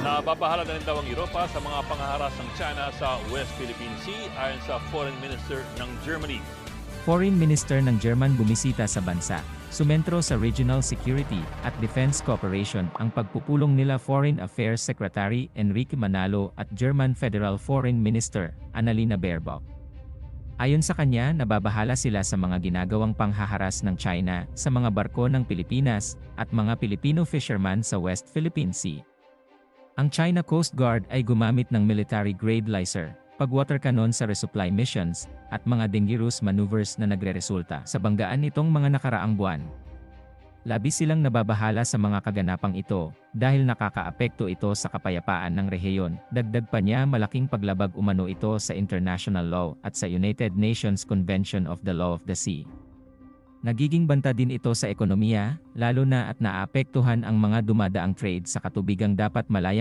Nababahala na rin daw ang Europa sa mga panghaharas ng China sa West Philippine Sea ayon sa Foreign Minister ng Germany. Foreign Minister ng German bumisita sa bansa. Sumentro sa Regional Security at Defense Cooperation ang pagpupulong nila Foreign Affairs Secretary Enrique Manalo at German Federal Foreign Minister Annalena Baerbock. Ayon sa kanya, nababahala sila sa mga ginagawang panghaharas ng China sa mga barko ng Pilipinas at mga Filipino fishermen sa West Philippine Sea. Ang China Coast Guard ay gumamit ng military-grade laser, pag-water cannon sa resupply missions, at mga dangerous maneuvers na nagreresulta sa banggaan nitong mga nakaraang buwan. Labis silang nababahala sa mga kaganapang ito, dahil nakakaapekto ito sa kapayapaan ng rehiyon. Dagdag pa niya, malaking paglabag umano ito sa international law at sa United Nations Convention of the Law of the Sea. Nagiging banta din ito sa ekonomiya, lalo na at naapektuhan ang mga dumadaang trade sa katubigang dapat malayang